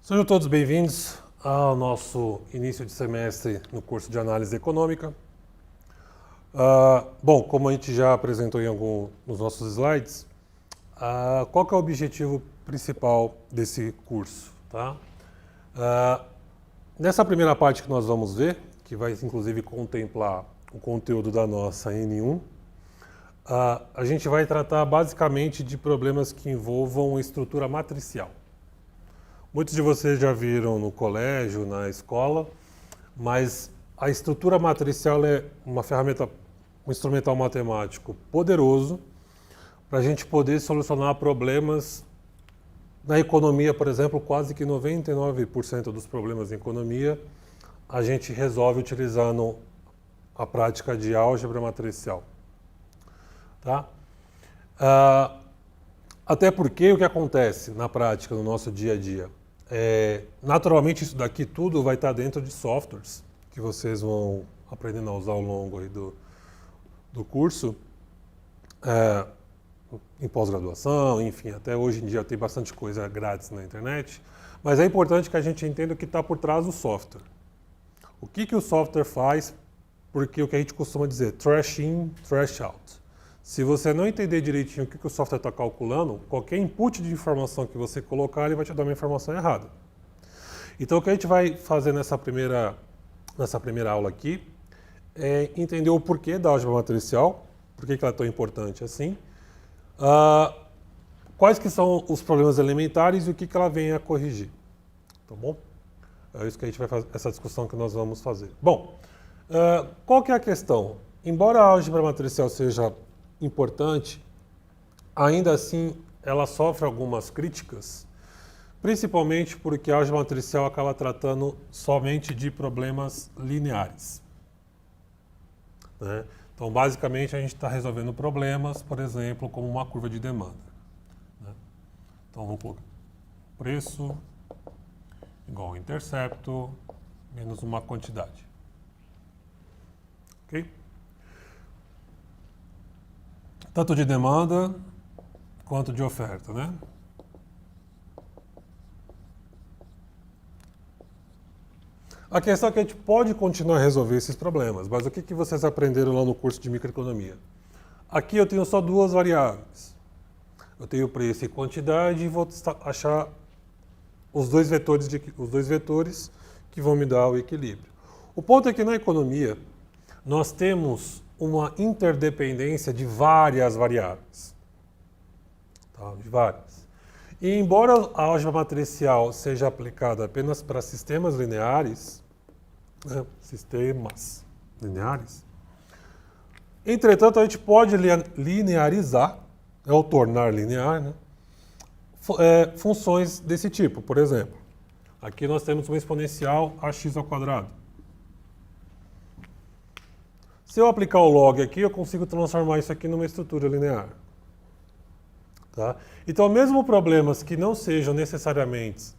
Sejam todos bem-vindos ao nosso início de semestre no curso de Análise Econômica. Bom, como a gente já apresentou em nos nossos slides, qual que é o objetivo principal desse curso? Tá? Nessa primeira parte que nós vamos ver, que vai inclusive contemplar o conteúdo da nossa N1, a gente vai tratar basicamente de problemas que envolvam estrutura matricial. Muitos de vocês já viram no colégio, na escola, mas a estrutura matricial é uma ferramenta, um instrumental matemático poderoso para a gente poder solucionar problemas na economia, por exemplo. Quase que 99% dos problemas em economia a gente resolve utilizando a prática de álgebra matricial. Tá? Até porque o que acontece na prática, no nosso dia a dia? Naturalmente isso daqui tudo vai estar dentro de softwares que vocês vão aprendendo a usar ao longo aí do curso, em pós-graduação, enfim, até hoje em dia tem bastante coisa grátis na internet, mas é importante que a gente entenda o que está por trás do software. O que o software faz, porque o que a gente costuma dizer, trash in, trash out. Se você não entender direitinho o que o software está calculando, qualquer input de informação que você colocar, ele vai te dar uma informação errada. Então, o que a gente vai fazer nessa primeira aula aqui é entender o porquê da álgebra matricial, por que ela é tão importante assim, quais que são os problemas elementares e o que ela vem a corrigir. Tá bom? É isso que a gente vai fazer, essa discussão que nós vamos fazer. Bom, qual que é a questão? Embora a álgebra matricial seja importante, ainda assim ela sofre algumas críticas, principalmente porque a álgebra matricial acaba tratando somente de problemas lineares. Né? Então, basicamente, a gente está resolvendo problemas, por exemplo, como uma curva de demanda. Né? Então, vamos colocar preço igual ao intercepto menos uma quantidade. Ok? Tanto de demanda quanto de oferta, né? A questão é que a gente pode continuar a resolver esses problemas, mas o que vocês aprenderam lá no curso de microeconomia? Aqui eu tenho só duas variáveis. Eu tenho preço e quantidade e vou achar os dois vetores que vão me dar o equilíbrio. O ponto é que na economia nós temos uma interdependência de várias variáveis. Tá? De várias. E embora a álgebra matricial seja aplicada apenas para sistemas lineares, né? Entretanto, a gente pode linearizar, ou tornar linear, né? Funções desse tipo. Por exemplo, aqui nós temos uma exponencial ax ao quadrado. Se eu aplicar o log aqui, eu consigo transformar isso aqui numa estrutura linear. Tá? Então, mesmo problemas que não sejam necessariamente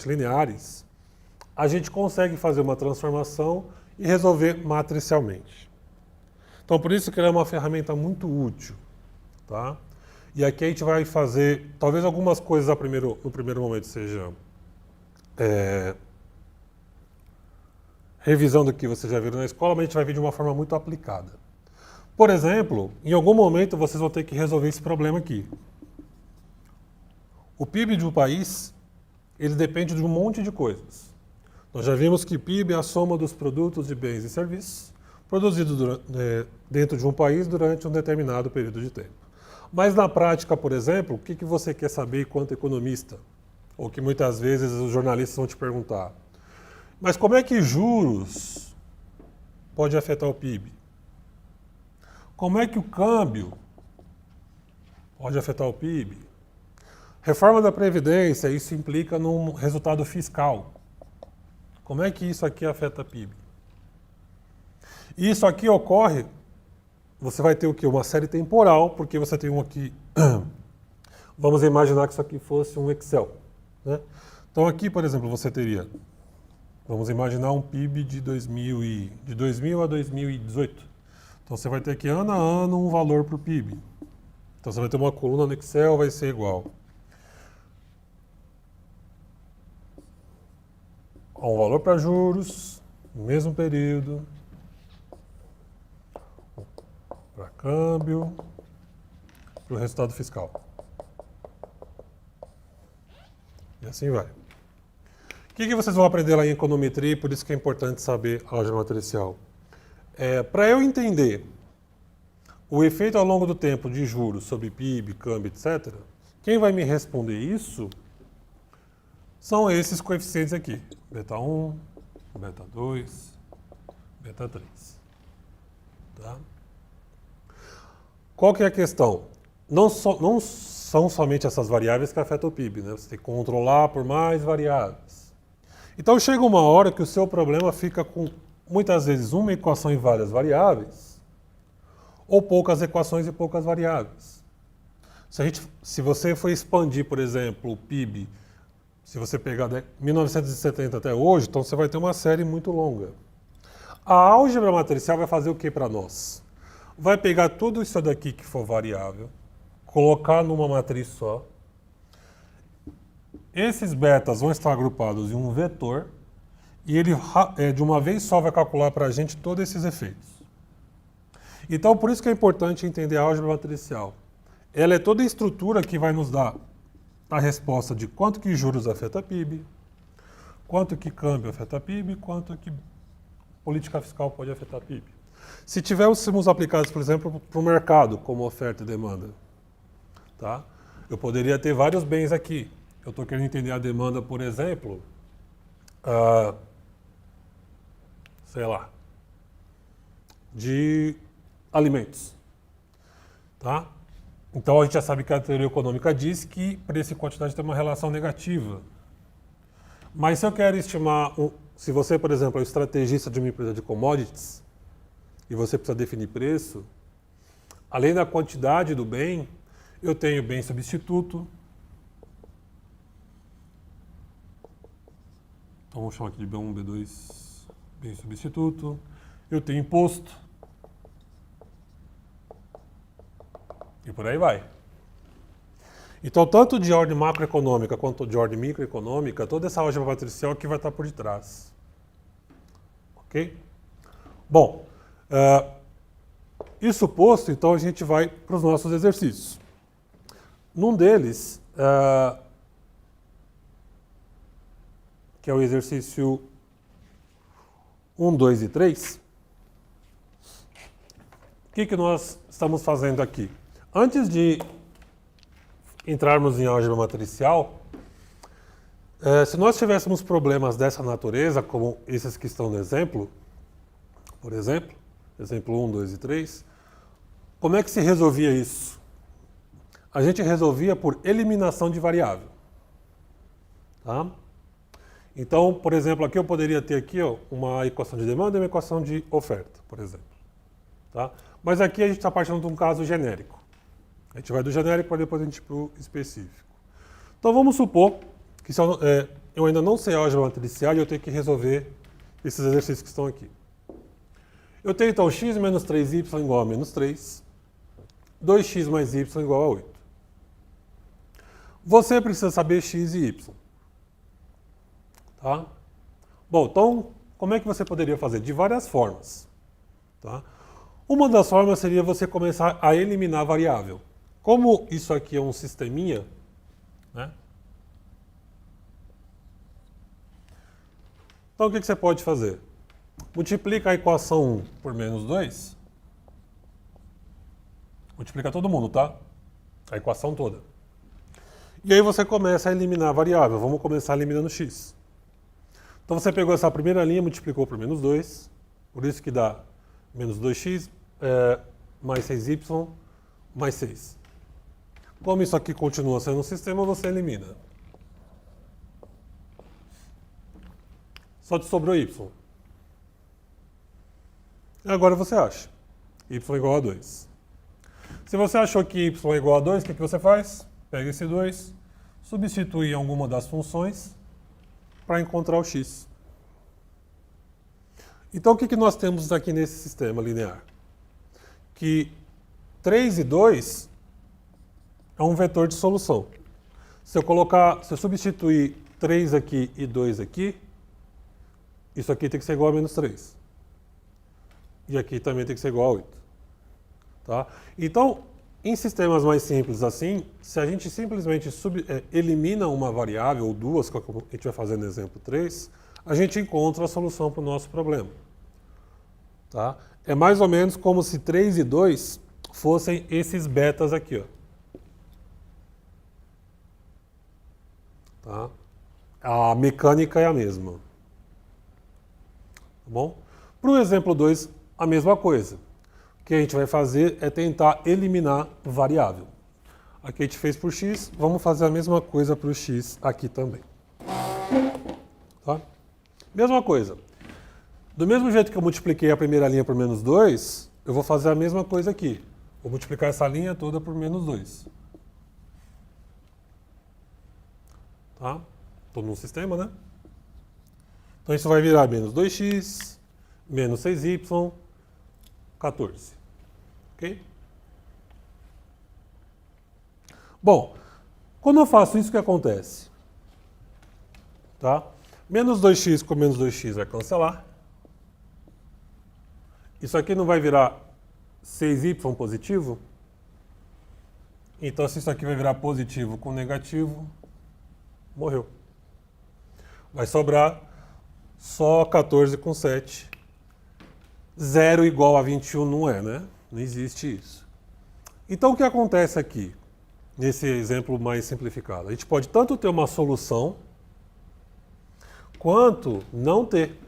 lineares, a gente consegue fazer uma transformação e resolver matricialmente. Então, por isso que ela é uma ferramenta muito útil. Tá? E aqui a gente vai fazer, talvez algumas coisas no primeiro momento sejam revisão do que você já viu na escola, mas a gente vai ver de uma forma muito aplicada. Por exemplo, em algum momento vocês vão ter que resolver esse problema aqui. O PIB de um país, ele depende de um monte de coisas. Nós já vimos que PIB é a soma dos produtos de bens e serviços produzidos dentro de um país durante um determinado período de tempo. Mas na prática, por exemplo, o que você quer saber enquanto economista? Ou que muitas vezes os jornalistas vão te perguntar. Mas como é que juros pode afetar o PIB? Como é que o câmbio pode afetar o PIB? Reforma da Previdência, isso implica num resultado fiscal. Como é que isso aqui afeta o PIB? E isso aqui ocorre, você vai ter o quê? Uma série temporal, porque você tem um aqui, vamos imaginar que isso aqui fosse um Excel. Né? Então aqui, por exemplo, você teria, vamos imaginar um PIB de 2000 a 2018. Então você vai ter aqui ano a ano um valor para o PIB. Então você vai ter uma coluna no Excel, vai ser igual um valor para juros, no mesmo período, para câmbio, para o resultado fiscal. E assim vai. O que vocês vão aprender lá em econometria, por isso que é importante saber álgebra matricial? Para eu entender o efeito ao longo do tempo de juros sobre PIB, câmbio, etc., quem vai me responder isso são esses coeficientes aqui. Beta 1, beta 2, beta 3. Tá? Qual que é a questão? Não são somente essas variáveis que afetam o PIB, né? Você tem que controlar por mais variáveis. Então chega uma hora que o seu problema fica com, muitas vezes, uma equação e várias variáveis, ou poucas equações e poucas variáveis. Se você for expandir, por exemplo, o PIB, se você pegar de 1970 até hoje, então você vai ter uma série muito longa. A álgebra matricial vai fazer o que para nós? Vai pegar tudo isso daqui que for variável, colocar numa matriz só. Esses betas vão estar agrupados em um vetor e ele, de uma vez só, vai calcular para a gente todos esses efeitos. Então, por isso que é importante entender a álgebra matricial. Ela é toda a estrutura que vai nos dar a resposta de quanto que juros afeta PIB, quanto que câmbio afeta PIB, quanto que política fiscal pode afetar PIB. Se tivéssemos aplicados, por exemplo, para o mercado, como oferta e demanda, tá? Eu poderia ter vários bens aqui. Eu estou querendo entender a demanda, por exemplo, sei lá, de alimentos. Tá? Então a gente já sabe que a teoria econômica diz que preço e quantidade tem uma relação negativa. Mas se eu quero estimar, se você, por exemplo, é um estrategista de uma empresa de commodities, e você precisa definir preço, além da quantidade do bem, eu tenho bem substituto. Então vamos chamar aqui de B1, B2, bem substituto. Eu tenho imposto. E por aí vai. Então, tanto de ordem macroeconômica quanto de ordem microeconômica, toda essa álgebra matricial aqui vai estar por detrás. Ok? Bom, isso posto, então a gente vai para os nossos exercícios. Num deles, que é o exercício 1, 2 e 3, o que nós estamos fazendo aqui? Antes de entrarmos em álgebra matricial, se nós tivéssemos problemas dessa natureza, como esses que estão no exemplo, por exemplo, exemplo 1, 2 e 3, como é que se resolvia isso? A gente resolvia por eliminação de variável. Tá? Então, por exemplo, aqui eu poderia ter aqui, ó, uma equação de demanda e uma equação de oferta, por exemplo. Tá? Mas aqui a gente está partindo de um caso genérico. A gente vai do genérico para depois a gente ir para o específico. Então vamos supor que eu ainda não sei a álgebra matricial e eu tenho que resolver esses exercícios que estão aqui. Eu tenho então x menos 3y igual a menos 3, 2x mais y igual a 8. Você precisa saber x e y. Tá? Bom, então, como é que você poderia fazer? De várias formas. Tá? Uma das formas seria você começar a eliminar a variável. Como isso aqui é um sisteminha, né? Então, o que você pode fazer? Multiplica a equação 1 por menos 2. Multiplica todo mundo, tá? A equação toda. E aí você começa a eliminar a variável. Vamos começar eliminando x. Então você pegou essa primeira linha, multiplicou por menos 2. Por isso que dá menos 2x mais 6y mais 6. Como isso aqui continua sendo um sistema, você elimina. Só te sobrou y. Agora você acha y igual a 2. Se você achou que y é igual a 2, o que você faz? Pega esse 2, substitui em alguma das funções para encontrar o x. Então, o que nós temos aqui nesse sistema linear? Que 3 e 2 é um vetor de solução. Se eu substituir 3 aqui e 2 aqui, isso aqui tem que ser igual a menos 3. E aqui também tem que ser igual a 8. Tá? Então, em sistemas mais simples assim, se a gente simplesmente elimina uma variável ou duas, como a gente vai fazer no exemplo 3, a gente encontra a solução para o nosso problema. Tá? É mais ou menos como se 3 e 2 fossem esses betas aqui. Ó. Tá? A mecânica é a mesma. Tá bom? Para o exemplo 2, a mesma coisa. O que a gente vai fazer é tentar eliminar variável. Aqui a gente fez por x, vamos fazer a mesma coisa para o x aqui também. Tá? Mesma coisa. Do mesmo jeito que eu multipliquei a primeira linha por menos 2, eu vou fazer a mesma coisa aqui. Vou multiplicar essa linha toda por menos 2. Tá? Estou num sistema, né? Então isso vai virar menos 2x, menos 6y, 14. Ok? Bom, quando eu faço isso, o que acontece? Tá? Menos 2x com menos 2x vai cancelar. Isso aqui não vai virar 6y positivo? Então, se isso aqui vai virar positivo com negativo, morreu. Vai sobrar só 14 com 7. 0 igual a 21 não é, né? Não existe isso. Então, o que acontece aqui, nesse exemplo mais simplificado? A gente pode tanto ter uma solução, quanto não ter.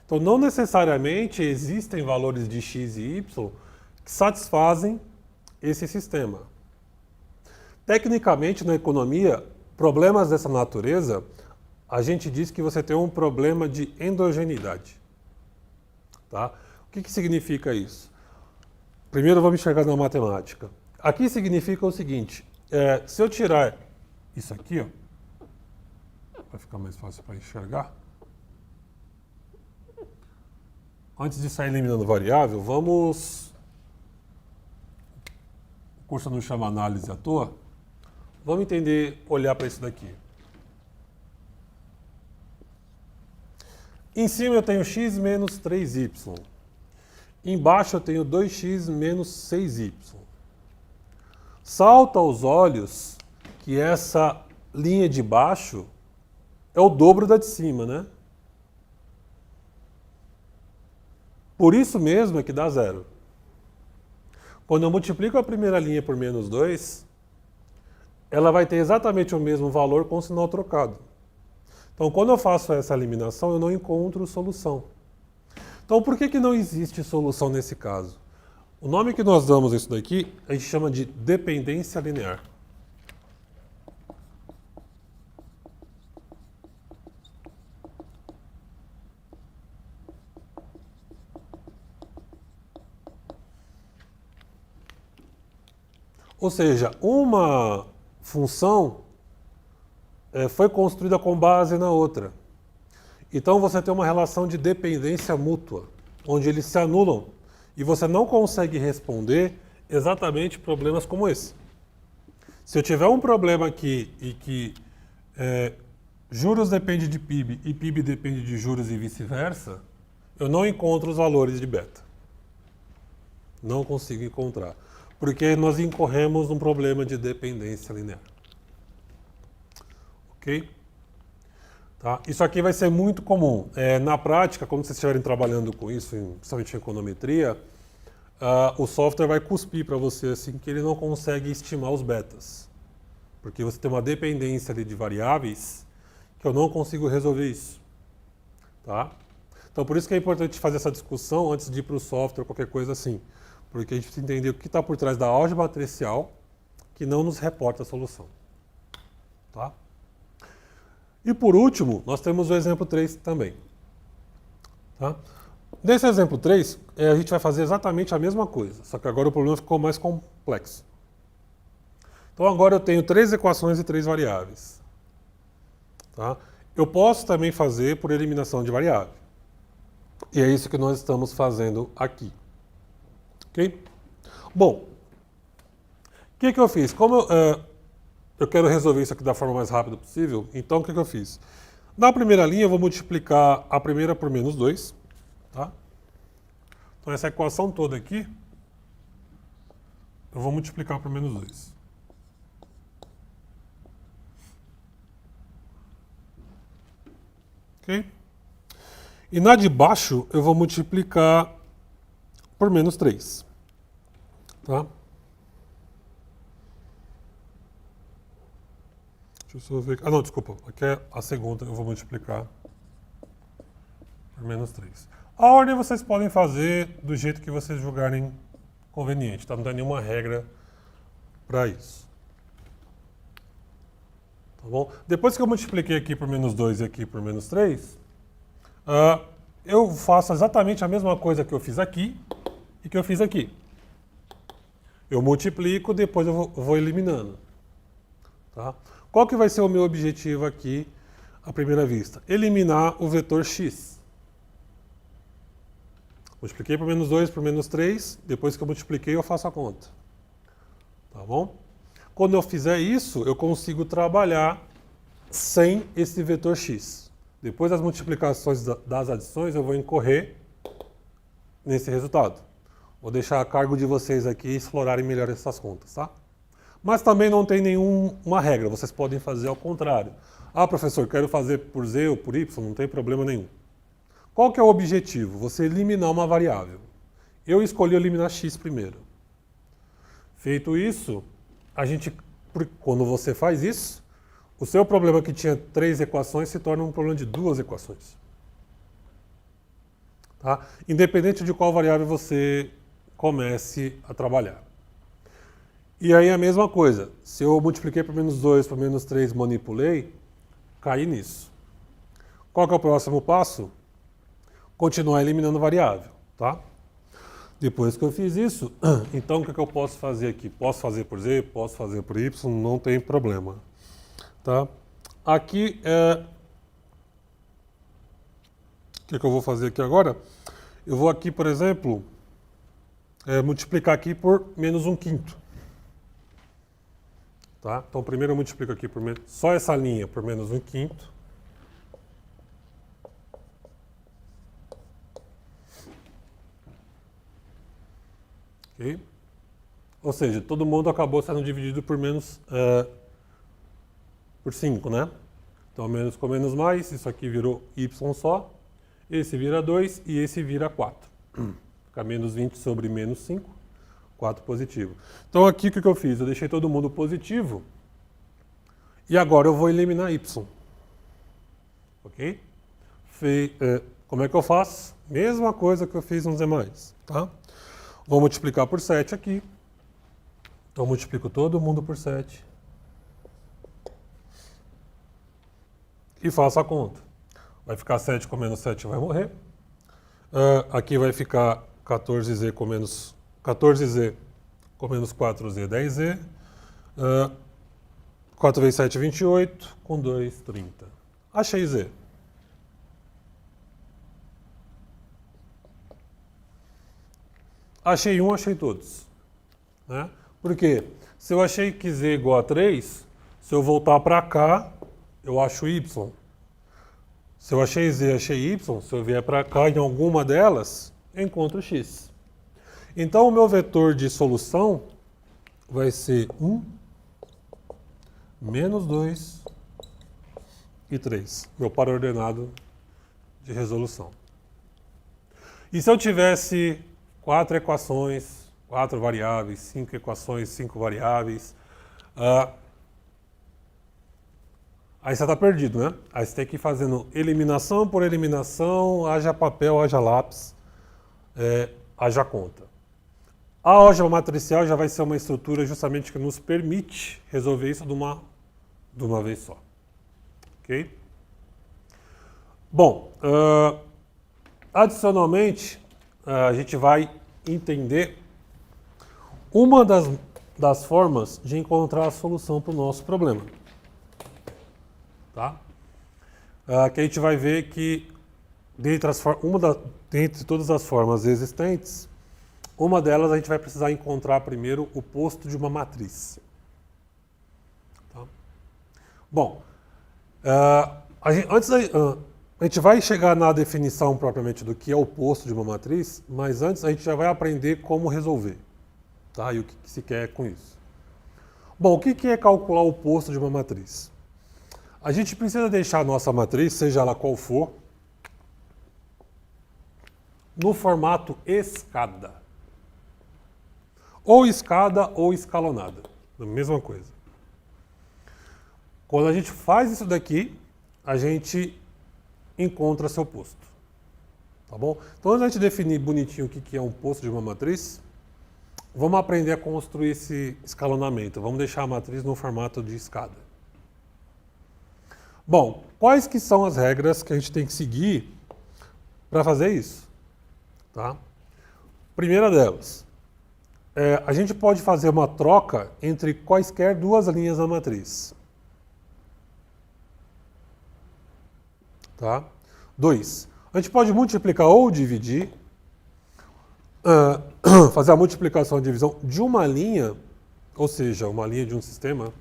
Então, não necessariamente existem valores de x e y que satisfazem esse sistema. Tecnicamente, na economia, problemas dessa natureza, a gente diz que você tem um problema de endogeneidade. Tá? O que significa isso? Primeiro vamos enxergar na matemática. Aqui significa o seguinte, se eu tirar isso aqui, ó, vai ficar mais fácil para enxergar. Antes de sair eliminando variável, vamos... O curso não chama análise à toa. Vamos entender, olhar para isso daqui. Em cima eu tenho x menos 3y. Embaixo eu tenho 2x menos 6y. Salta aos olhos que essa linha de baixo é o dobro da de cima, né? Por isso mesmo é que dá zero. Quando eu multiplico a primeira linha por menos 2, ela vai ter exatamente o mesmo valor com o sinal trocado. Então, quando eu faço essa eliminação, eu não encontro solução. Então, por que não existe solução nesse caso? O nome que nós damos a isso daqui, a gente chama de dependência linear. Ou seja, uma função foi construída com base na outra. Então você tem uma relação de dependência mútua, onde eles se anulam e você não consegue responder exatamente problemas como esse. Se eu tiver um problema aqui e que juros depende de PIB e PIB depende de juros e vice-versa, eu não encontro os valores de beta. Não consigo encontrar. Porque nós incorremos num problema de dependência linear. Ok? Tá? Isso aqui vai ser muito comum. Na prática, quando vocês estiverem trabalhando com isso, principalmente em econometria, o software vai cuspir para você assim que ele não consegue estimar os betas. Porque você tem uma dependência ali de variáveis que eu não consigo resolver isso. Tá? Então, por isso que é importante fazer essa discussão antes de ir para o software, qualquer coisa assim. Porque a gente precisa entender o que está por trás da álgebra matricial que não nos reporta a solução. Tá? E por último, nós temos o exemplo 3 também. Tá? Nesse exemplo 3, a gente vai fazer exatamente a mesma coisa, só que agora o problema ficou mais complexo. Então agora eu tenho 3 equações e 3 variáveis. Tá? Eu posso também fazer por eliminação de variável. E é isso que nós estamos fazendo aqui. Ok? Bom, o que eu fiz? Como eu quero resolver isso aqui da forma mais rápida possível, então o que eu fiz? Na primeira linha, eu vou multiplicar a primeira por menos 2. Tá? Então, essa equação toda aqui, eu vou multiplicar por menos 2. Ok? E na de baixo, eu vou multiplicar por menos 3. Tá? Deixa eu só ver. Ah, não, desculpa. Aqui é a segunda, eu vou multiplicar por menos 3. A ordem vocês podem fazer do jeito que vocês julgarem conveniente, tá? Não tem nenhuma regra para isso. Tá bom? Depois que eu multipliquei aqui por menos 2 e aqui por menos 3, eu faço exatamente a mesma coisa que eu fiz aqui e que eu fiz aqui. Eu multiplico, depois eu vou eliminando. Tá? Qual que vai ser o meu objetivo aqui, à primeira vista? Eliminar o vetor x. Multipliquei por menos 2 por menos 3, depois que eu multipliquei eu faço a conta. Tá bom? Quando eu fizer isso, eu consigo trabalhar sem esse vetor x. Depois das multiplicações das adições, eu vou incorrer nesse resultado. Vou deixar a cargo de vocês aqui explorarem melhor essas contas, tá? Mas também não tem nenhuma regra, vocês podem fazer ao contrário. Ah, professor, quero fazer por z ou por y, não tem problema nenhum. Qual que é o objetivo? Você eliminar uma variável. Eu escolhi eliminar x primeiro. Feito isso, quando você faz isso, o seu problema que tinha 3 equações se torna um problema de 2 equações. Tá? Independente de qual variável você comece a trabalhar. E aí a mesma coisa. Se eu multipliquei por menos 2 por menos 3, manipulei, caí nisso. Qual que é o próximo passo? Continuar eliminando variável, tá? Depois que eu fiz isso, então o que eu posso fazer aqui? Posso fazer por z, posso fazer por y, não tem problema, tá? Aqui o que eu vou fazer aqui agora? Eu vou aqui, por exemplo, multiplicar aqui por menos 1/5. Tá? Então primeiro eu multiplico aqui por só essa linha por menos 1/5. Okay? Ou seja, todo mundo acabou sendo dividido por menos por 5, né? Então menos com menos mais, isso aqui virou y só, esse vira 2 e esse vira 4. Fica menos 20 sobre menos 5, 4 positivo. Então aqui o que eu fiz? Eu deixei todo mundo positivo e agora eu vou eliminar y. Ok? Como é que eu faço? Mesma coisa que eu fiz nos demais, tá? Vou multiplicar por 7 aqui. Então, multiplico todo mundo por 7. E faço a conta. Vai ficar 7 com menos 7 vai morrer. Aqui vai ficar 14z com menos 14z com menos 4z, 10z. 4 vezes 7, 28. Com 2, 30. Achei z. Achei um, achei todos. Né? Por quê? Se eu achei que z é igual a 3, se eu voltar para cá, eu acho y. Se eu achei z, achei y, se eu vier para cá em alguma delas, eu encontro x. Então o meu vetor de solução vai ser 1, menos 2 e 3. Meu par ordenado de resolução. E se eu tivesse 4 equações, 4 variáveis, 5 equações, 5 variáveis. Aí você está perdido, né? Aí você tem que ir fazendo eliminação por eliminação, haja papel, haja lápis, haja conta. A álgebra matricial já vai ser uma estrutura justamente que nos permite resolver isso de uma vez só. Ok? Bom, adicionalmente, a gente vai entender uma das formas de encontrar a solução para o nosso problema. Tá? Que a gente vai ver que, dentre todas as formas existentes, uma delas a gente vai precisar encontrar primeiro o posto de uma matriz. Tá? Bom, A gente vai chegar na definição propriamente do que é o posto de uma matriz, mas antes a gente já vai aprender como resolver, tá? E o que se quer com isso. Bom, o que é calcular o posto de uma matriz? A gente precisa deixar a nossa matriz, seja ela qual for, no formato escada. Ou escada ou escalonada. A mesma coisa. Quando a gente faz isso daqui, a gente encontra seu posto. Tá bom? Então, antes de a gente definir bonitinho o que é um posto de uma matriz, vamos aprender a construir esse escalonamento. Vamos deixar a matriz no formato de escada. Bom, quais que são as regras que a gente tem que seguir para fazer isso? Tá? Primeira delas, a gente pode fazer uma troca entre quaisquer duas linhas da matriz. Tá? 2. A gente pode multiplicar ou dividir, fazer a multiplicação e divisão de uma linha, ou seja, uma linha de um sistema,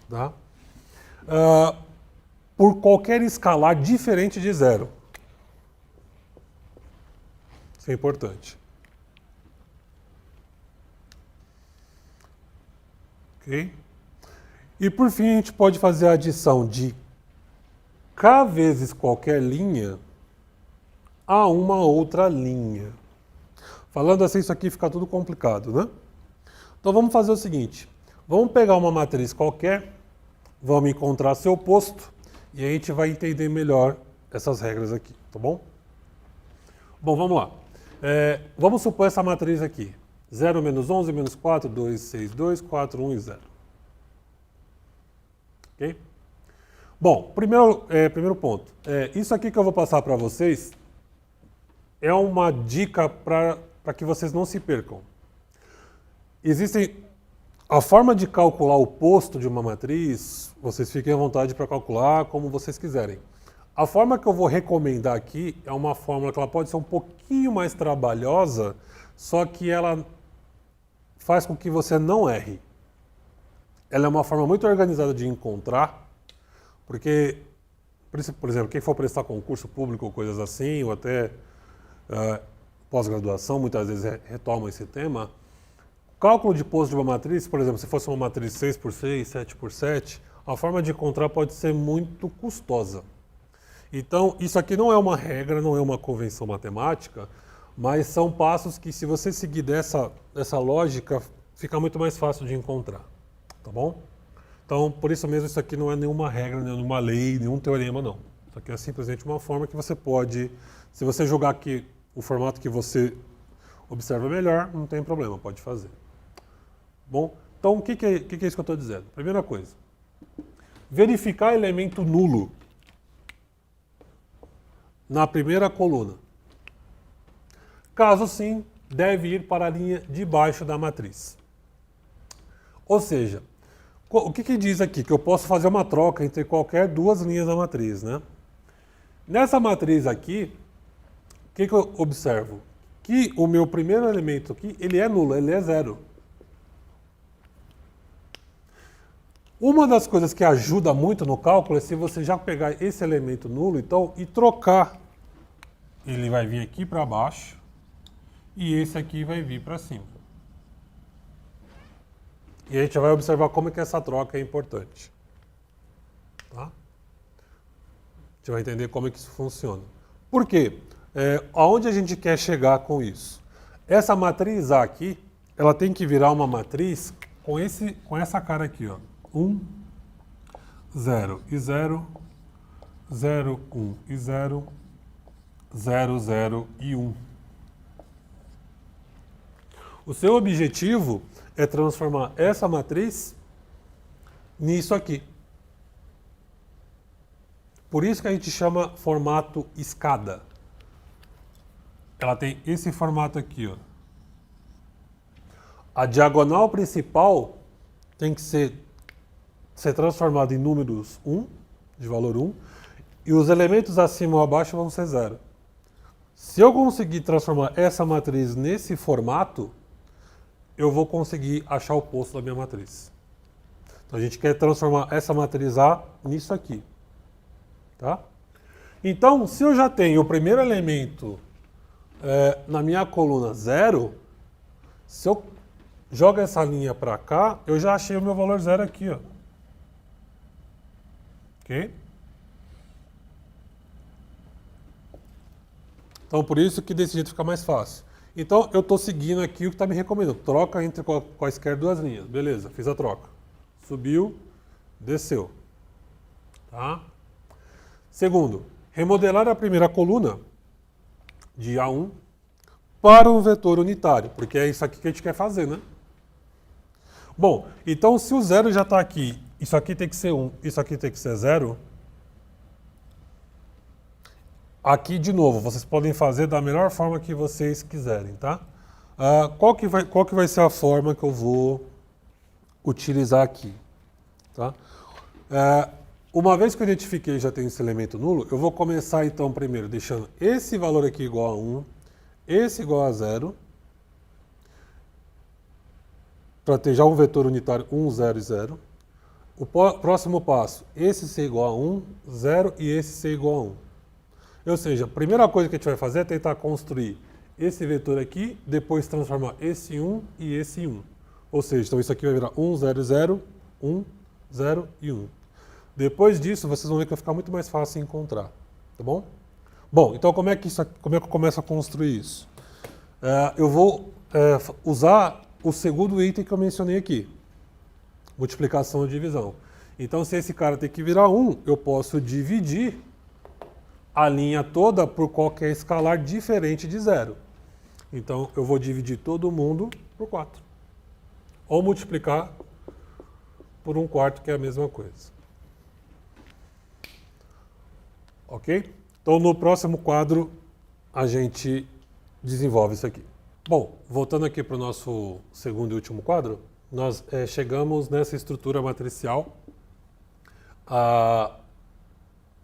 tá? Por qualquer escalar diferente de zero. Isso é importante. Ok? E por fim, a gente pode fazer a adição de K vezes qualquer linha a uma outra linha. Falando assim, isso aqui fica tudo complicado, né? Então vamos fazer o seguinte. Vamos pegar uma matriz qualquer, vamos encontrar seu posto e a gente vai entender melhor essas regras aqui, tá bom? Bom, vamos lá. Vamos supor essa matriz aqui. 0, menos 11, menos 4, 2, 6, 2, 4, 1 e 0. Ok? Bom, primeiro ponto. Isso aqui que eu vou passar para vocês é uma dica para que vocês não se percam. A forma de calcular o posto de uma matriz, vocês fiquem à vontade para calcular como vocês quiserem. A forma que eu vou recomendar aqui é uma fórmula que ela pode ser um pouquinho mais trabalhosa, só que ela faz com que você não erre. Ela é uma forma muito organizada de encontrar, porque, por exemplo, quem for prestar concurso público ou coisas assim, ou até pós-graduação, muitas vezes retoma esse tema. Cálculo de posto de uma matriz, por exemplo, se fosse uma matriz 6x6, 7x7, a forma de encontrar pode ser muito custosa. Então, isso aqui não é uma regra, não é uma convenção matemática, mas são passos que, se você seguir dessa lógica, fica muito mais fácil de encontrar. Tá bom? Então, por isso mesmo, isso aqui não é nenhuma regra, nenhuma lei, nenhum teorema, não. Isso aqui é simplesmente uma forma que você pode, se você jogar aqui o formato que você observa melhor, não tem problema, pode fazer. Bom, então o que é isso que eu estou dizendo? Primeira coisa, verificar elemento nulo na primeira coluna. Caso sim, deve ir para a linha de baixo da matriz. Ou seja, o que diz aqui? Que eu posso fazer uma troca entre qualquer duas linhas da matriz, né? Nessa matriz aqui, o que eu observo? Que o meu primeiro elemento aqui, ele é nulo, ele é zero. Uma das coisas que ajuda muito no cálculo é se você já pegar esse elemento nulo então, e trocar. Ele vai vir aqui para baixo e esse aqui vai vir para cima. E a gente vai observar como é que essa troca é importante. Tá? A gente vai entender como é que isso funciona. Por quê? Aonde a gente quer chegar com isso? Essa matriz A aqui, ela tem que virar uma matriz com essa cara aqui, ó. 1, 0 e 0, 0, 1 e 0, 0, 0 e 1. O seu objetivo é transformar essa matriz nisso aqui. Por isso que a gente chama formato escada. Ela tem esse formato aqui, ó. A diagonal principal tem que ser transformada em números 1, de valor 1, e os elementos acima ou abaixo vão ser 0. Se eu conseguir transformar essa matriz nesse formato, eu vou conseguir achar o posto da minha matriz. Então a gente quer transformar essa matriz A nisso aqui. Tá? Então, se eu já tenho o primeiro elemento na minha coluna 0, se eu jogo essa linha para cá, eu já achei o meu valor 0 aqui. Ó. Ok? Então, por isso que desse jeito fica mais fácil. Então, eu estou seguindo aqui o que está me recomendando. Troca entre quaisquer duas linhas. Beleza, fiz a troca. Subiu, desceu. Tá? Segundo, remodelar a primeira coluna de A1 para um vetor unitário, porque é isso aqui que a gente quer fazer, né? Bom, então se o 0 já está aqui, isso aqui tem que ser 1, isso aqui tem que ser 0. Aqui, de novo, vocês podem fazer da melhor forma que vocês quiserem, tá? Qual que vai ser a forma que eu vou utilizar aqui? Tá? Uma vez que eu identifiquei já tem esse elemento nulo, eu vou começar então primeiro deixando esse valor aqui igual a 1, esse igual a 0, para ter já um vetor unitário 1, 0 e 0. O próximo passo, esse ser igual a 1, 0 e esse ser igual a 1. Ou seja, a primeira coisa que a gente vai fazer é tentar construir esse vetor aqui, depois transformar esse 1 e esse 1. Ou seja, então isso aqui vai virar 1, 0, 0, 1, 0 e 1. Depois disso, vocês vão ver que vai ficar muito mais fácil encontrar, tá bom? Bom, então como é que eu começo a construir isso? Eu vou usar o segundo item que eu mencionei aqui, multiplicação e divisão. Então, se esse cara tem que virar 1, eu posso dividir a linha toda por qualquer escalar diferente de 0. Então, eu vou dividir todo mundo por 4. Ou multiplicar por 1/4, que é a mesma coisa. Ok? Então, no próximo quadro, a gente desenvolve isso aqui. Bom, voltando aqui para o nosso segundo e último quadro, nós chegamos nessa estrutura matricial,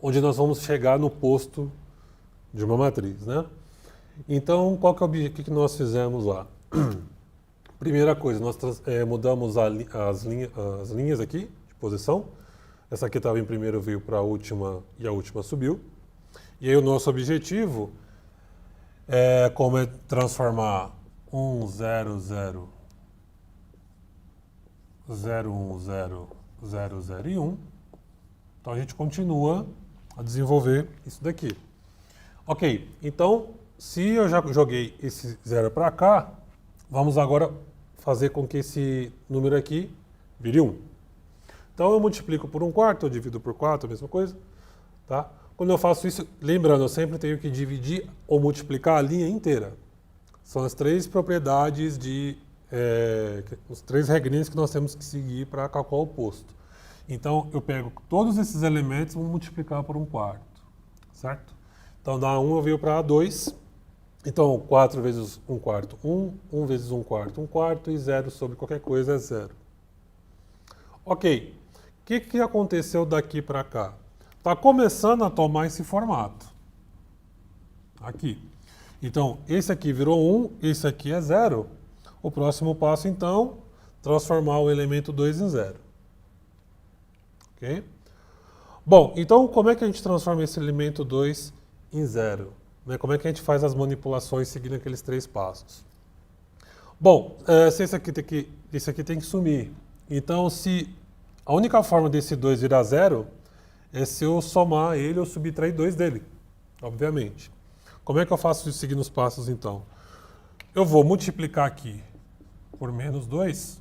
onde nós vamos chegar no posto de uma matriz, né? Então, qual que é o objetivo que nós fizemos lá? Primeira coisa, nós mudamos as linhas aqui de posição. Essa aqui estava em primeiro, veio para a última e a última subiu. E aí o nosso objetivo como é transformar 1, 0, 0, 0, 1, 0, 0, 0 e 1. Então a gente continua a desenvolver isso daqui. Ok, então se eu já joguei esse 0 para cá, vamos agora fazer com que esse número aqui vire 1. Então eu multiplico por 1/4, eu divido por 4, a mesma coisa. Tá? Quando eu faço isso, lembrando, eu sempre tenho que dividir ou multiplicar a linha inteira. São as três propriedades os três regrinhas que nós temos que seguir para calcular o posto. Então eu pego todos esses elementos e vou multiplicar por 1/4, certo? Então da A1 eu venho para A2, então 4 vezes 1/4, 1, 1 vezes 1/4, 1/4 e 0 sobre qualquer coisa é 0. Ok, o que aconteceu daqui para cá? Está começando a tomar esse formato. Aqui. Então, esse aqui virou 1, esse aqui é 0. O próximo passo, então, transformar o elemento 2 em 0. Ok? Bom, então como é que a gente transforma esse elemento 2 em 0? Né? Como é que a gente faz as manipulações seguindo aqueles três passos? Bom, se esse aqui tem que sumir. Então, se a única forma desse 2 virar 0 é se eu somar ele ou subtrair 2 dele, obviamente. Como é que eu faço isso seguindo os passos, então? Eu vou multiplicar aqui por menos 2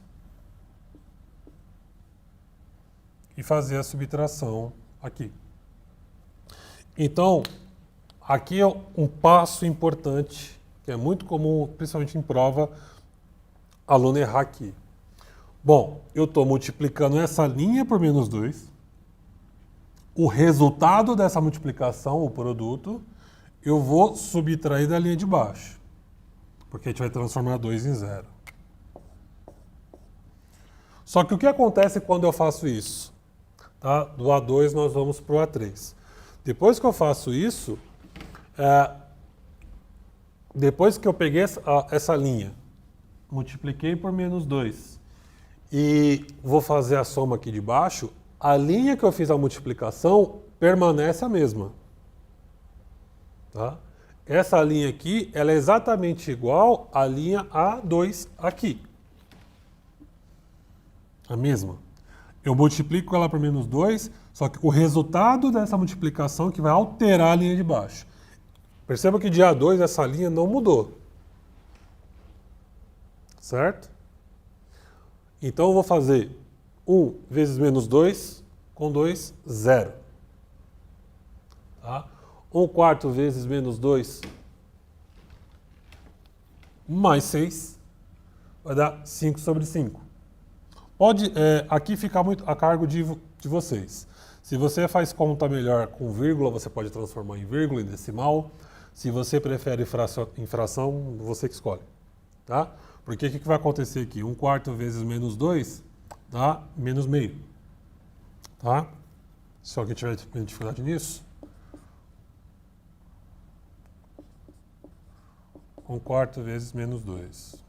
e fazer a subtração aqui. Então, aqui é um passo importante, que é muito comum, principalmente em prova, aluno errar aqui. Bom, eu estou multiplicando essa linha por menos 2. O resultado dessa multiplicação, o produto, eu vou subtrair da linha de baixo. Porque a gente vai transformar 2 em 0. Só que o que acontece quando eu faço isso? Tá? Do A2 nós vamos para o A3. Depois que eu faço isso, depois que eu peguei essa linha, multipliquei por menos 2 e vou fazer a soma aqui de baixo, a linha que eu fiz a multiplicação permanece a mesma. Tá? Essa linha aqui, ela é exatamente igual à linha A2 aqui. A mesma. Eu multiplico ela por menos 2, só que o resultado dessa multiplicação que vai alterar a linha de baixo. Perceba que de A2 essa linha não mudou. Certo? Então eu vou fazer 1 vezes menos 2 com 2, 0. Tá? 1 quarto vezes menos 2 mais 6 vai dar 5 sobre 5. Pode, aqui ficar muito a cargo de vocês. Se você faz conta melhor com vírgula, você pode transformar em vírgula, em decimal. Se você prefere em fração, você que escolhe. Tá? Porque o que vai acontecer aqui? 1 quarto vezes menos 2 dá menos meio. Tá? Se alguém tiver dificuldade nisso. 1 quarto vezes menos 2.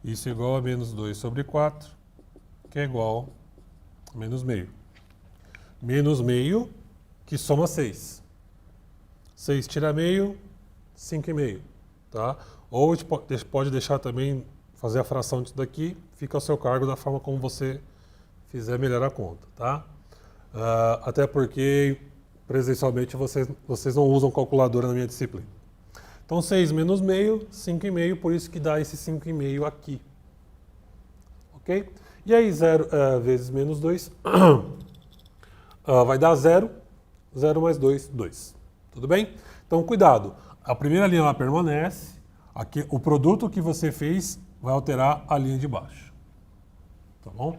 Isso é igual a menos 2 sobre 4, que é igual a menos meio. Menos meio, que soma 6. 6 tira meio, 5,5. Tá? Ou a gente pode deixar também, fazer a fração disso daqui, fica ao seu cargo da forma como você fizer melhor a conta. Tá? Até porque, presencialmente, vocês não usam calculadora na minha disciplina. Então, 6 menos meio, 5,5, por isso que dá esse 5,5 aqui. Ok? E aí, 0 vezes menos 2 vai dar 0. 0 mais 2, 2. Tudo bem? Então, cuidado. A primeira linha ela permanece. Aqui, o produto que você fez vai alterar a linha de baixo. Tá bom?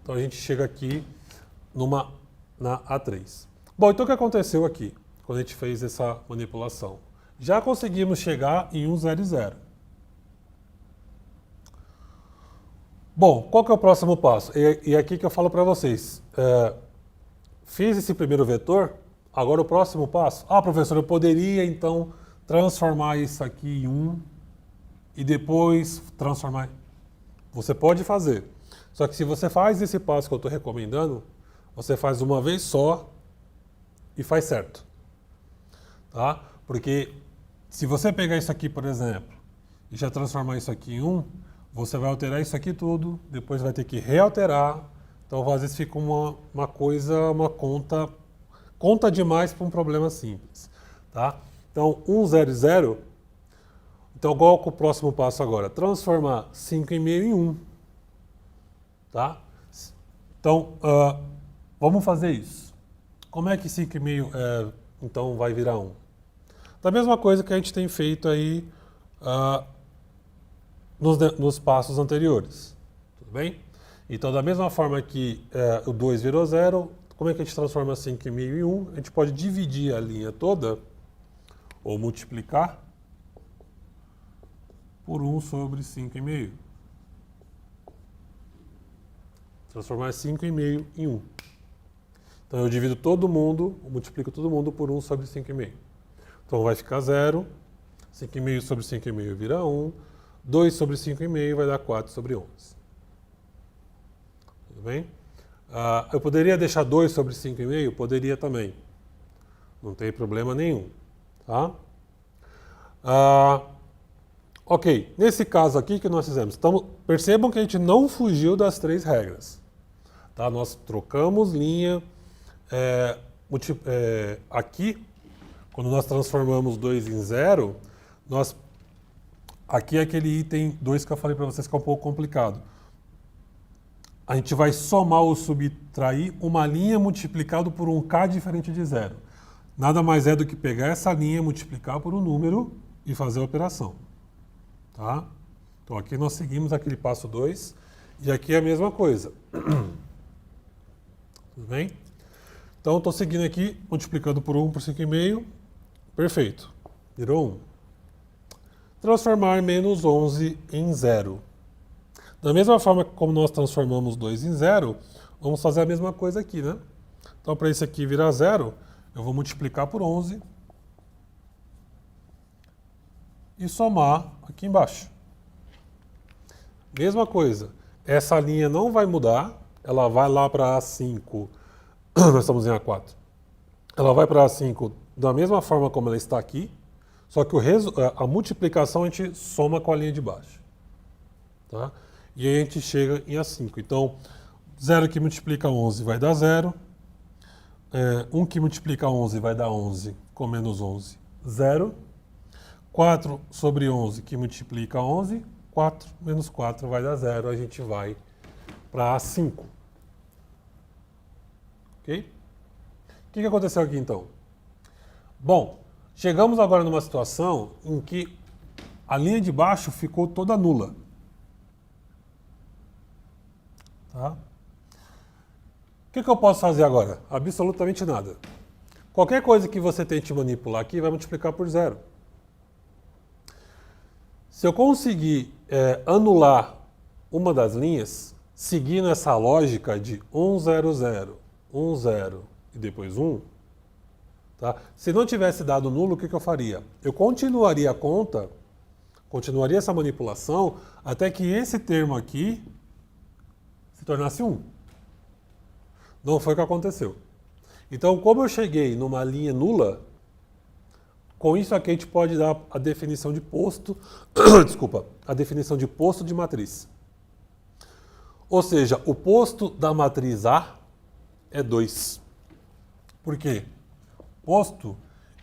Então, a gente chega aqui na A3. Bom, então o que aconteceu aqui, quando a gente fez essa manipulação? Já conseguimos chegar em 1, 0 e 0. Bom, qual que é o próximo passo? E aqui que eu falo para vocês. Fiz esse primeiro vetor, agora o próximo passo. Professor, eu poderia então transformar isso aqui em 1 e depois transformar. Você pode fazer. Só que se você faz esse passo que eu estou recomendando, você faz uma vez só e faz certo. Tá? Porque se você pegar isso aqui, por exemplo, e já transformar isso aqui em 1, você vai alterar isso aqui tudo, depois vai ter que realterar. Então, às vezes fica uma conta demais para um problema simples. Tá? Então, 1, 0 e 0. Então, qual é o próximo passo agora? Transformar 5,5 em 1. Tá? Então, vamos fazer isso. Como é que 5,5 então vai virar 1? Da mesma coisa que a gente tem feito aí nos passos anteriores. Tudo bem? Então, da mesma forma que o 2 virou 0, como é que a gente transforma 5,5 em 1? A gente pode dividir a linha toda, ou multiplicar, por 1 sobre 5,5. Transformar 5,5 em 1. Então, eu divido todo mundo, multiplico todo mundo por 1 sobre 5,5. Então vai ficar 0, 5,5 sobre 5,5 vira 1, 2 sobre 5,5 vai dar 4 sobre 11. Tudo bem? Eu poderia deixar 2 sobre 5,5? Poderia também. Não tem problema nenhum. Tá? Ok, nesse caso aqui que nós fizemos, percebam que a gente não fugiu das 3 regras. Tá? Nós trocamos linha. Aqui, quando nós transformamos 2 em 0, aqui é aquele item 2 que eu falei para vocês que é um pouco complicado. A gente vai somar ou subtrair uma linha multiplicado por um k diferente de 0. Nada mais é do que pegar essa linha, multiplicar por um número e fazer a operação. Tá? Então aqui nós seguimos aquele passo 2 e aqui é a mesma coisa. Tudo bem? Então estou seguindo aqui, multiplicando por 1 por 5,5. Perfeito. Virou 1. Transformar menos 11 em 0. Da mesma forma como nós transformamos 2 em 0, vamos fazer a mesma coisa aqui, né? Então, para isso aqui virar 0, eu vou multiplicar por 11 e somar aqui embaixo. Mesma coisa. Essa linha não vai mudar, ela vai lá para A5, nós estamos em A4. Ela vai para A5 da mesma forma como ela está aqui, só que a multiplicação a gente soma com a linha de baixo. Tá? E aí a gente chega em A5. Então, 0 que multiplica 11 vai dar 0. 1 que multiplica 11 vai dar 11 com menos 11, 0. 4 sobre 11 que multiplica 11, 4 menos 4 vai dar 0. A gente vai para A5. Ok? O que aconteceu aqui então? Bom, chegamos agora numa situação em que a linha de baixo ficou toda nula. Tá? O que eu posso fazer agora? Absolutamente nada. Qualquer coisa que você tente manipular aqui vai multiplicar por 0. Se eu conseguir anular uma das linhas, seguindo essa lógica de 1, 0, 0, 1, 0 e depois 1, tá? Se não tivesse dado nulo, o que eu faria? Eu continuaria a conta, continuaria essa manipulação, até que esse termo aqui se tornasse 1. Não foi o que aconteceu. Então, como eu cheguei numa linha nula, com isso aqui a gente pode dar a definição de posto, desculpa, a definição de posto de matriz. Ou seja, o posto da matriz A é 2. Por quê? Posto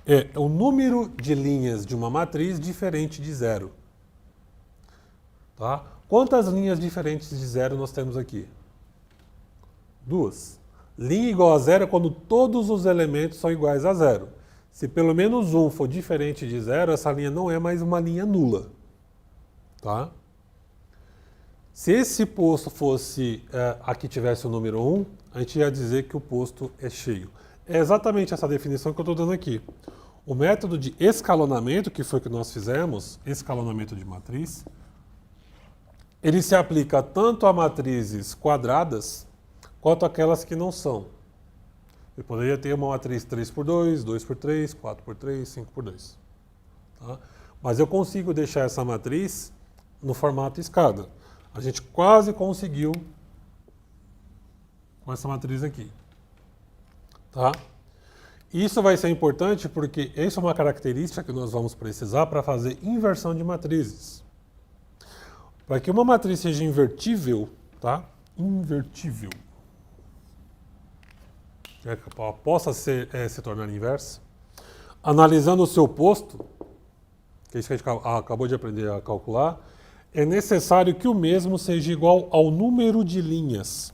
é o número de linhas de uma matriz diferente de 0. Tá? Quantas linhas diferentes de 0 nós temos aqui? 2. Linha igual a 0 é quando todos os elementos são iguais a 0. Se pelo menos um for diferente de 0, essa linha não é mais uma linha nula. Tá? Se esse posto fosse, aqui tivesse o número 1, a gente ia dizer que o posto é cheio. É exatamente essa definição que eu estou dando aqui. O método de escalonamento, que foi o que nós fizemos, escalonamento de matriz, ele se aplica tanto a matrizes quadradas, quanto aquelas que não são. Eu poderia ter uma matriz 3x2, 2x3, 4x3, 5x2. Tá? Mas eu consigo deixar essa matriz no formato escada. A gente quase conseguiu com essa matriz aqui. Tá? Isso vai ser importante porque essa é uma característica que nós vamos precisar para fazer inversão de matrizes. Para que uma matriz seja invertível, tá? Invertível. Possa se tornar inversa, analisando o seu posto, que é isso que a gente acabou de aprender a calcular, é necessário que o mesmo seja igual ao número de linhas.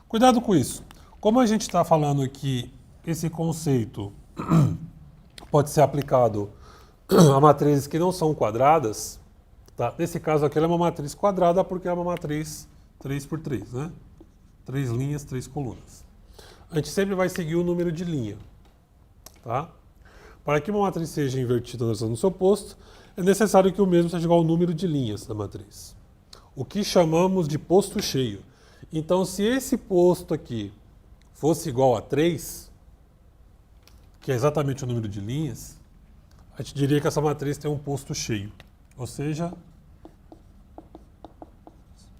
Cuidado com isso. Como a gente está falando que esse conceito pode ser aplicado a matrizes que não são quadradas, tá? Nesse caso aqui ela é uma matriz quadrada porque é uma matriz 3x3, né? 3 linhas, 3 colunas. A gente sempre vai seguir o número de linha. Tá? Para que uma matriz seja invertida no seu posto, é necessário que o mesmo seja igual ao número de linhas da matriz. O que chamamos de posto cheio. Então, se esse posto aqui fosse igual a 3, que é exatamente o número de linhas, a gente diria que essa matriz tem um posto cheio. Ou seja,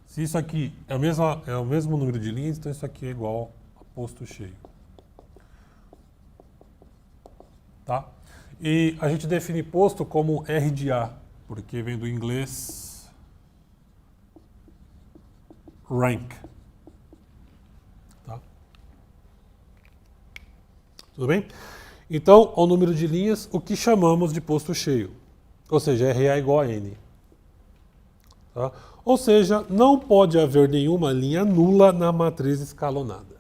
se isso aqui é o mesmo número de linhas, então isso aqui é igual posto cheio. Tá? E a gente define posto como R de A, porque vem do inglês rank. Tá? Tudo bem? Então, ao número de linhas, o que chamamos de posto cheio. Ou seja, RA igual a N. Tá? Ou seja, não pode haver nenhuma linha nula na matriz escalonada.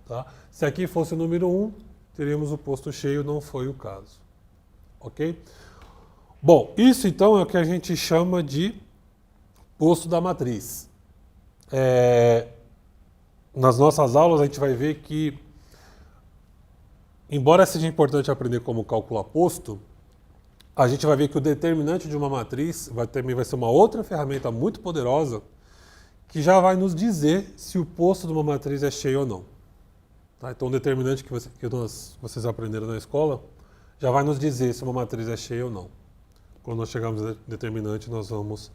Tá? Se aqui fosse o número 1, teríamos o posto cheio, não foi o caso. Ok? Bom, isso então é o que a gente chama de posto da matriz. Nas nossas aulas a gente vai ver que, embora seja importante aprender como calcular posto, a gente vai ver que o determinante de uma matriz também vai ser uma outra ferramenta muito poderosa que já vai nos dizer se o posto de uma matriz é cheio ou não. Tá? Então, o determinante que vocês aprenderam na escola já vai nos dizer se uma matriz é cheia ou não. Quando nós chegarmos no determinante, nós vamos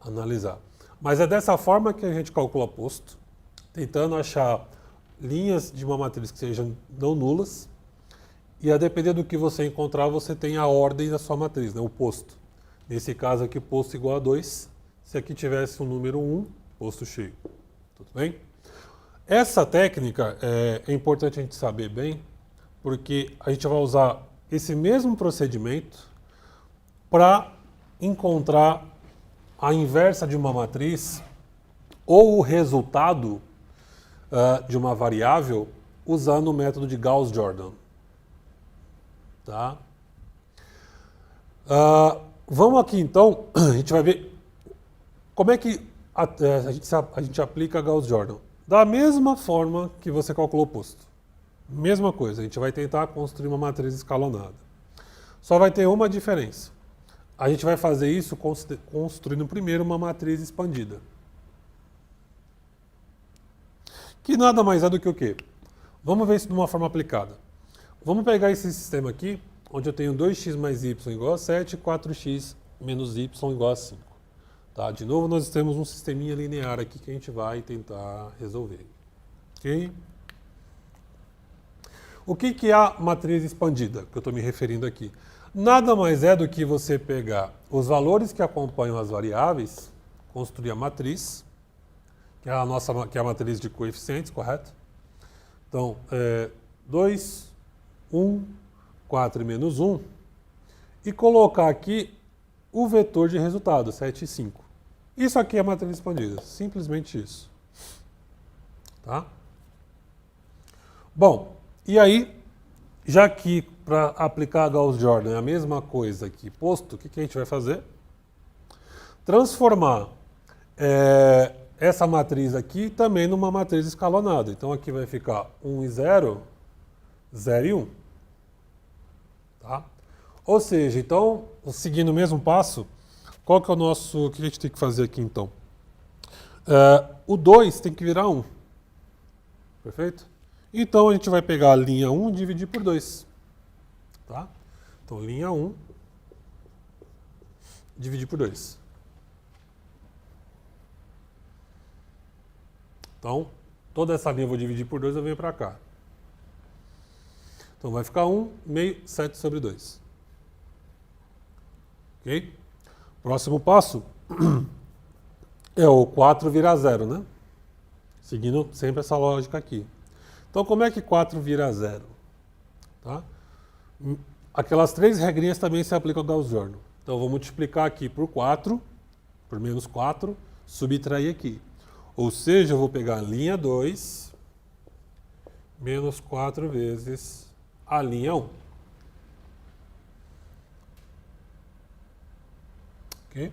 analisar. Mas é dessa forma que a gente calcula posto, tentando achar linhas de uma matriz que sejam não nulas, e a depender do que você encontrar, você tem a ordem da sua matriz, né, o posto. Nesse caso aqui, posto igual a 2, se aqui tivesse um número 1, posto cheio. Tudo bem? Essa técnica é importante a gente saber bem, porque a gente vai usar esse mesmo procedimento para encontrar a inversa de uma matriz ou o resultado de uma variável usando o método de Gauss-Jordan. Tá? Vamos aqui então, a gente vai ver como é que a gente aplica Gauss-Jordan. Da mesma forma que você calculou o posto. Mesma coisa, a gente vai tentar construir uma matriz escalonada. Só vai ter uma diferença. A gente vai fazer isso construindo primeiro uma matriz expandida. Que nada mais é do que o quê? Vamos ver isso de uma forma aplicada. Vamos pegar esse sistema aqui, onde eu tenho 2x mais y igual a 7 e 4x menos y igual a 5. Tá? De novo, nós temos um sisteminha linear aqui que a gente vai tentar resolver. Ok? O que é a matriz expandida, que eu estou me referindo aqui? Nada mais é do que você pegar os valores que acompanham as variáveis, construir a matriz, que é a matriz de coeficientes, correto? Então, 2, 1, 4 e menos 1, e colocar aqui o vetor de resultado, 7 e 5. Isso aqui é a matriz expandida, simplesmente isso. Tá? Bom, e aí, já que para aplicar a Gauss-Jordan é a mesma coisa que posto, o que a gente vai fazer? Transformar essa matriz aqui também numa matriz escalonada. Então aqui vai ficar 1 e 0, 0 e 1. Tá? Ou seja, então, seguindo o mesmo passo, qual que é o que a gente tem que fazer aqui então? O 2 tem que virar 1. Perfeito? Então a gente vai pegar a linha 1 e dividir por 2. Tá? Então linha 1 dividir por 2. Então, toda essa linha eu vou dividir por 2, eu venho para cá. Então vai ficar 1, meio, 7 sobre 2. Ok? Próximo passo é o 4 virar 0, né? Seguindo sempre essa lógica aqui. Então, como é que 4 vira 0? Tá? Aquelas 3 regrinhas também se aplicam ao Gauss-Jordan. Então, eu vou multiplicar aqui por 4, por menos 4, subtrair aqui. Ou seja, eu vou pegar a linha 2, menos 4 vezes a linha 1. Ok?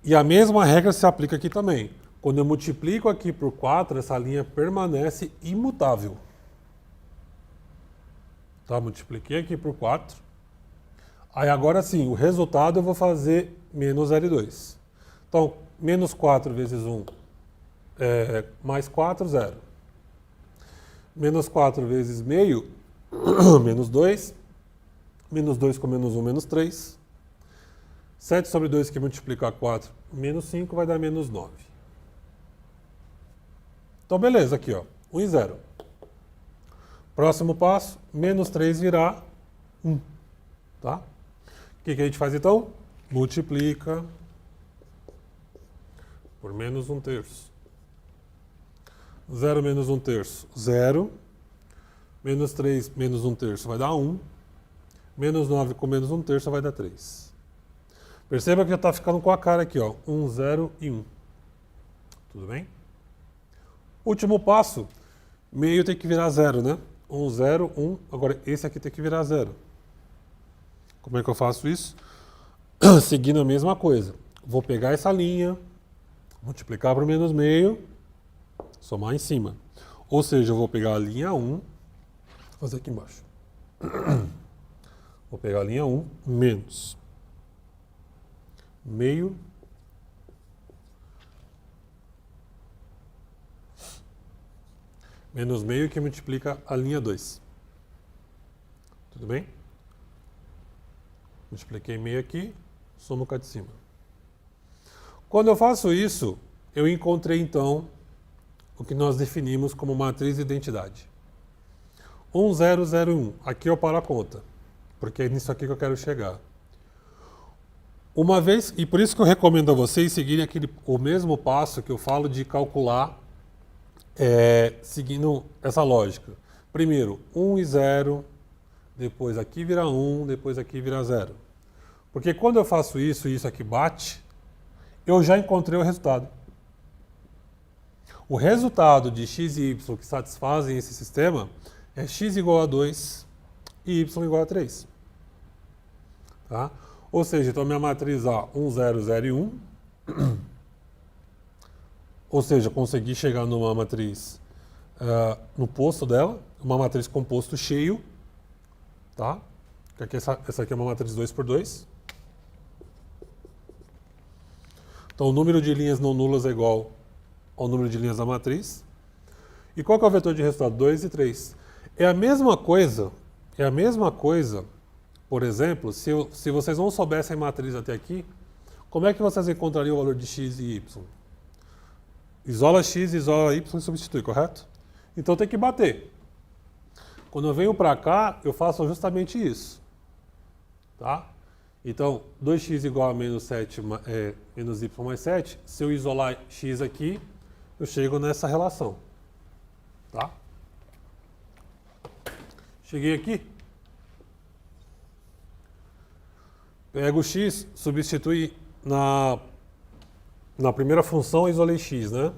E a mesma regra se aplica aqui também. Quando eu multiplico aqui por 4, essa linha permanece imutável. Tá? Multipliquei aqui por 4. Aí agora sim, o resultado eu vou fazer menos 0,2. Então, menos 4 vezes 1 mais 4, 0. Menos 4 vezes meio, menos 2. Menos 2 com menos 1, menos 3. 7 sobre 2 que multiplica 4, menos 5 vai dar menos 9. Então, beleza, aqui, ó, 1 e 0. Próximo passo, menos 3 virar 1. Tá? O que a gente faz então? Multiplica por menos 1 terço. 0 menos 1 terço, 0. Menos 3 menos 1 terço vai dar 1. Menos 9 com menos 1 terço vai dar 3. Perceba que já está ficando com a cara aqui, ó, 1, 0 e 1. Tudo bem? Último passo, meio tem que virar 0, né? 1, 0, 1. Agora, esse aqui tem que virar 0. Como é que eu faço isso? Seguindo a mesma coisa. Vou pegar essa linha, multiplicar por menos meio, somar em cima. Ou seja, eu vou pegar a linha 1, vou fazer aqui embaixo. Vou pegar a linha 1, menos meio menos meio que multiplica a linha 2. Tudo bem? Multipliquei meio aqui, somo cá de cima. Quando eu faço isso, eu encontrei então o que nós definimos como matriz de identidade. 1001. Aqui eu paro a conta, porque é nisso aqui que eu quero chegar. Uma vez, e por isso que eu recomendo a vocês seguirem o mesmo passo que eu falo de calcular, seguindo essa lógica. Primeiro, 1 e 0, depois aqui vira 1, depois aqui vira 0. Porque quando eu faço isso e isso aqui bate, eu já encontrei o resultado. O resultado de x e y que satisfazem esse sistema é x igual a 2 e y igual a 3. Tá? Ou seja, então minha matriz A, 1, 0, 0 e 1. Ou seja, consegui chegar numa matriz no posto dela, uma matriz composto cheio. Tá? Aqui, essa aqui é uma matriz 2 por 2. Então o número de linhas não nulas é igual ao número de linhas da matriz. E qual que é o vetor de resultado? 2 e 3. É a mesma coisa, por exemplo, se vocês não soubessem matriz até aqui, como é que vocês encontrariam o valor de x e y? Isola x, isola y e substitui, correto? Então tem que bater. Quando eu venho para cá, eu faço justamente isso. Tá? Então, 2x igual a menos 7 menos y mais 7, se eu isolar x aqui, eu chego nessa relação. Tá? Cheguei aqui. Pego o x, substitui na primeira função, isolei x, né?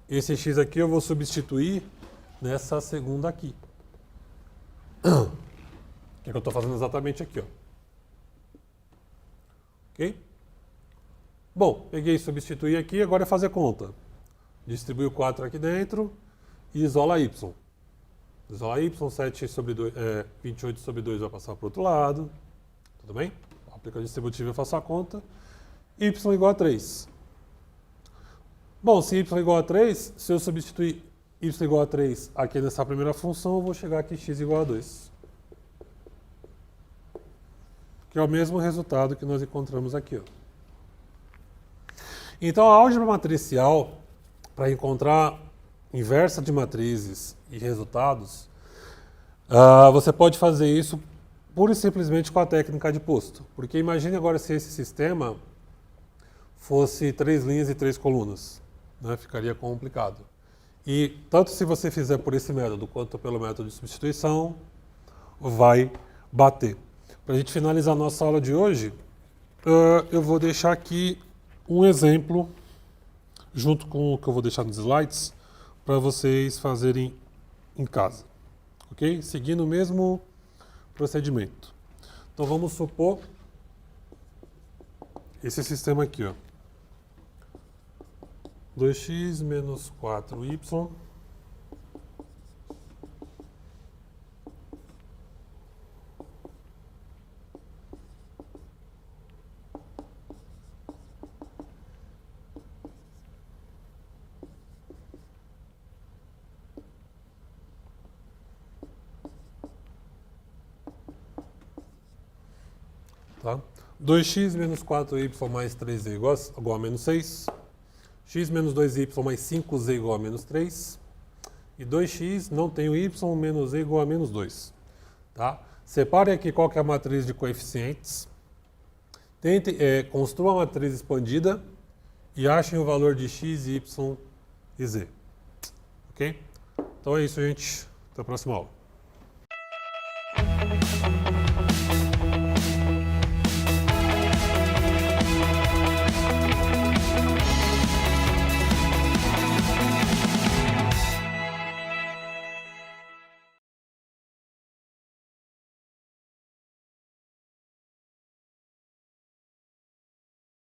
Esse x aqui eu vou substituir nessa segunda aqui. Que é que eu estou fazendo exatamente aqui, ó. Ok? Bom, peguei e substituí aqui, agora é fazer conta. Distribui o 4 aqui dentro e isola y. Isola y, 7 sobre 2, 28 sobre 2 vai passar para o outro lado. Tudo bem? Aplica o distributivo e eu faço a conta. Y igual a 3. Bom, se y igual a 3, se eu substituir y igual a 3 aqui nessa primeira função, eu vou chegar aqui x igual a 2. Que é o mesmo resultado que nós encontramos aqui, ó. Então, a álgebra matricial, para encontrar inversa de matrizes e resultados, você pode fazer isso pura e simplesmente com a técnica de posto. Porque imagine agora se esse sistema fosse 3 linhas e 3 colunas. Né? Ficaria complicado. E tanto se você fizer por esse método quanto pelo método de substituição, vai bater. Para a gente finalizar a nossa aula de hoje, eu vou deixar aqui um exemplo, junto com o que eu vou deixar nos slides, para vocês fazerem em casa. Ok? Seguindo o mesmo procedimento. Então vamos supor esse sistema aqui, ó. 2x menos 4y tá? 2x menos 4y mais 3z igual a menos 6. X menos 2y mais 5z igual a menos 3. E 2x não tem o y menos z igual a menos 2. Tá? Separe aqui qual que é a matriz de coeficientes. Construa a matriz expandida e achem o valor de x, y e z. Ok? Então é isso, gente. Até a próxima aula.